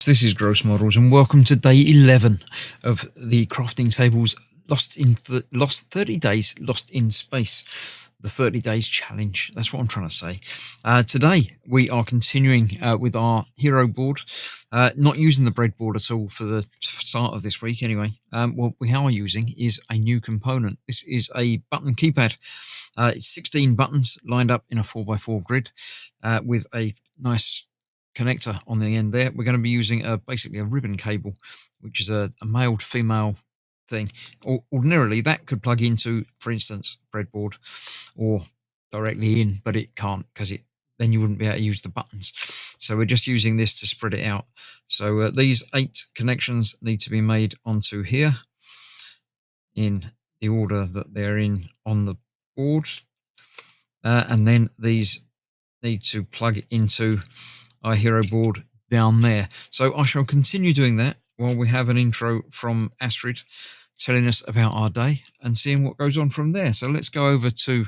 This is Gross Models, and welcome to day 11 of the crafting tables lost 30 days lost in space. The 30 days challenge. That's what I'm trying to say. Today we are continuing with our hero board, not using the breadboard at all for the start of this week anyway. What we are using is a new component. This is a button keypad. It's 16 buttons lined up in a 4x4 grid with a nice connector on the end there. We're going to be using basically a ribbon cable, which is a male to female thing. Ordinarily that could plug into, for instance, breadboard or directly in, but it can't because then you wouldn't be able to use the buttons. So we're just using this to spread it out. So these 8 connections need to be made onto here in the order that they're in on the board, and then these need to plug into our hero board down there. So I shall continue doing that while we have an intro from Astrid telling us about our day and seeing what goes on from there. So let's go over to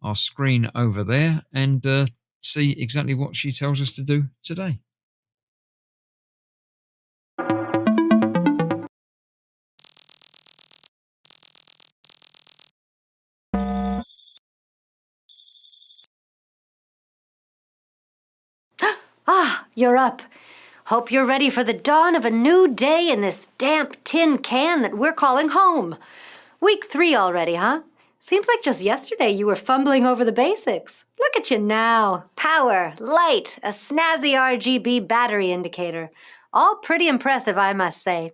our screen over there and see exactly what she tells us to do today. Ah, you're up. Hope you're ready for the dawn of a new day in this damp tin can that we're calling home. Week 3 already, huh? Seems like just yesterday you were fumbling over the basics. Look at you now. Power, light, a snazzy RGB battery indicator. All pretty impressive, I must say.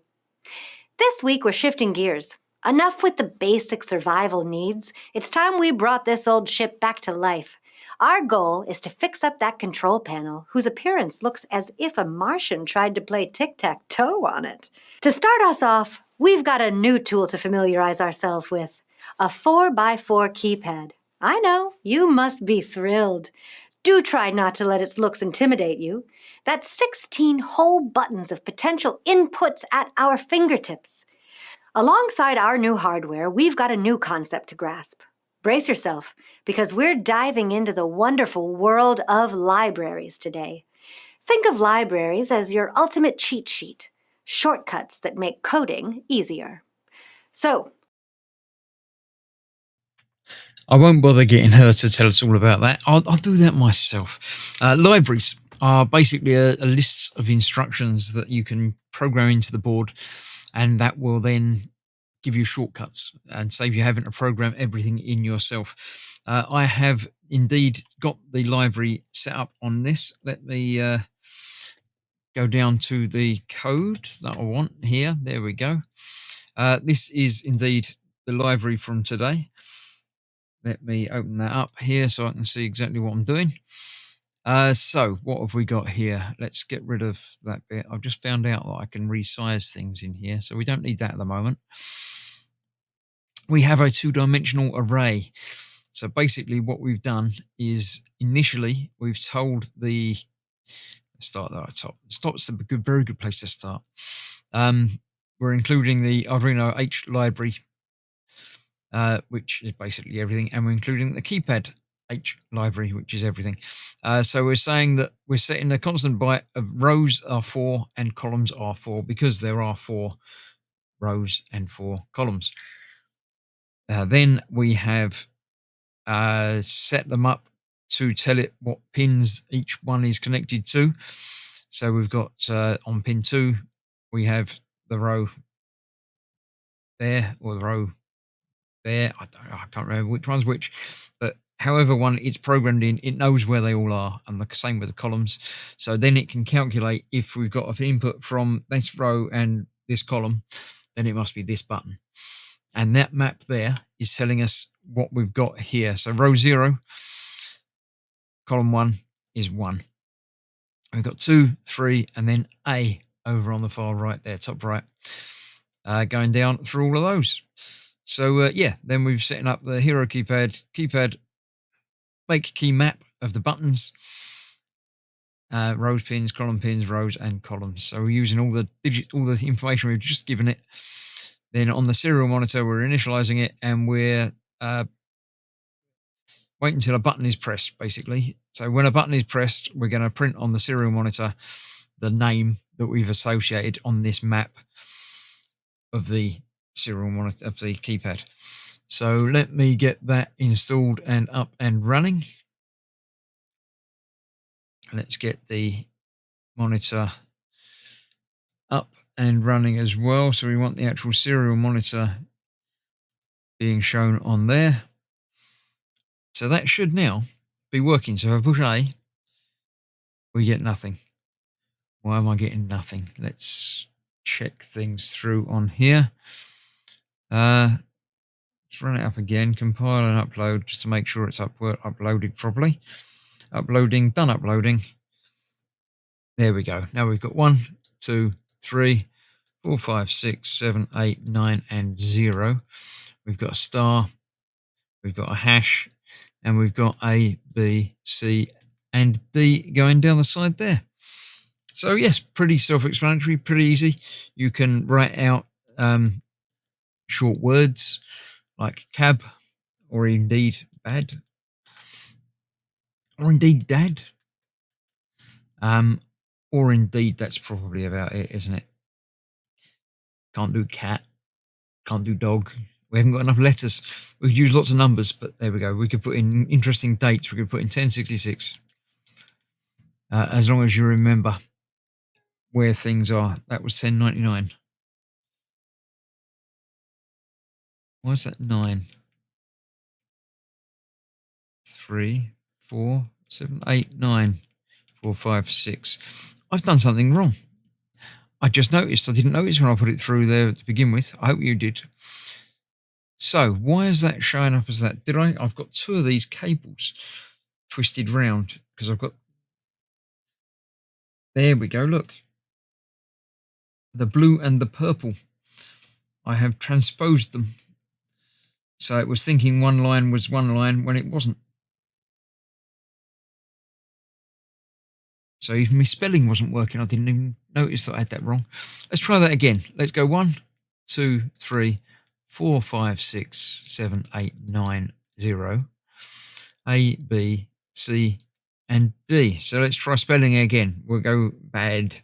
This week we're shifting gears. Enough with the basic survival needs. It's time we brought this old ship back to life. Our goal is to fix up that control panel, whose appearance looks as if a Martian tried to play tic-tac-toe on it. To start us off, we've got a new tool to familiarize ourselves with, a 4x4 keypad. I know, you must be thrilled. Do try not to let its looks intimidate you. That's 16 whole buttons of potential inputs at our fingertips. Alongside our new hardware, we've got a new concept to grasp. Brace yourself, because we're diving into the wonderful world of libraries today. Think of libraries as your ultimate cheat sheet, shortcuts that make coding easier. So, I won't bother getting her to tell us all about that. I'll do that myself. Libraries are basically a list of instructions that you can program into the board, and that will then give you shortcuts and save you having to program everything in yourself. I have indeed got the library set up on this. Let me go down to the code that I want here. There we go. This is indeed the library from today. Let me open that up here so I can see exactly what I'm doing. So what have we got here? Let's get rid of that bit. I've just found out that I can resize things in here, so we don't need that at the moment. We have a 2-dimensional array. So basically what we've done is initially we've told let's start there at the top. Stop's a very good place to start. We're including the Arduino H library, which is basically everything, and we're including the Keypad H library, which is everything. So we're saying that we're setting a constant byte of rows are 4 and columns are 4 because there are 4 rows and 4 columns. Then we have set them up to tell it what pins each one is connected to. So we've got on pin 2, we have the row there or the row there. I can't remember which one's which, but however one it's programmed in, it knows where they all are, and the same with the columns. So then it can calculate if we've got an input from this row and this column, then it must be this button. And that map there is telling us what we've got here. So row 0, column 1 is 1. We've got 2, 3, and then A over on the far right there, top right, going down through all of those. So yeah, then we've set up the hero keypad, make key map of the buttons, rows, pins, column pins, rows, and columns. So we're using all the information we've just given it. Then on the serial monitor, we're initializing it, and we're waiting until a button is pressed, basically. So when a button is pressed, we're going to print on the serial monitor the name that we've associated on this map of the serial monitor of the keypad. So let me get that installed and up and running. Let's get the monitor up and running as well. So we want the actual serial monitor being shown on there. So that should now be working. So if I push A, we get nothing. Why am I getting nothing? Let's check things through on here. Let's run it up again, compile and upload just to make sure it's uploaded properly. Uploading, done uploading. There we go. Now we've got 1, 2, 3, 4, 5, 6, 7, 8, 9, and 0. We've got a star, we've got a hash, and we've got A, B, C, and D going down the side there. So yes, pretty self-explanatory, pretty easy. You can write out short words like cab, or indeed bad, or indeed dad. Or indeed that's probably about it, isn't it? Can't do cat, can't do dog. We haven't got enough letters. We could use lots of numbers, but there we go. We could put in interesting dates. We could put in 1066. As long as you remember where things are. That was 1099. Why is that 9? 3, 4, 7, 8, 9, 4, 5, 6. I've done something wrong. I just noticed. I didn't notice when I put it through there to begin with. I hope you did. So why is that showing up as that? I've got 2 of these cables twisted round because I've got, there we go, look. The blue and the purple. I have transposed them. So it was thinking one line was one line when it wasn't. So even my spelling wasn't working. I didn't even notice that I had that wrong. Let's try that again. Let's go 1, 2, 3, 4, 5, 6, 7, 8, 9, 0. A, B, C, and D. So let's try spelling it again. We'll go bad.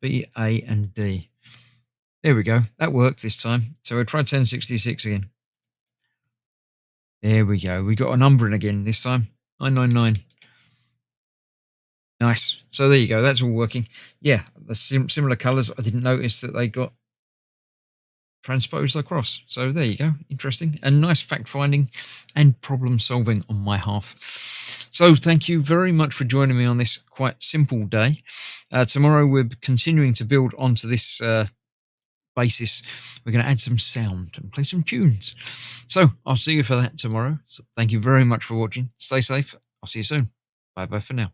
B, A, and D. There we go. That worked this time. So we'll try 1066 again. There we go. We got a number in again this time. 999. Nice. So there you go. That's all working. Yeah, the similar colours. I didn't notice that they got transposed across. So there you go. Interesting and nice fact finding and problem solving on my half. So thank you very much for joining me on this quite simple day. Tomorrow we're continuing to build onto this basis. We're going to add some sound and play some tunes. So I'll see you for that tomorrow. So thank you very much for watching. Stay safe. I'll see you soon. Bye bye for now.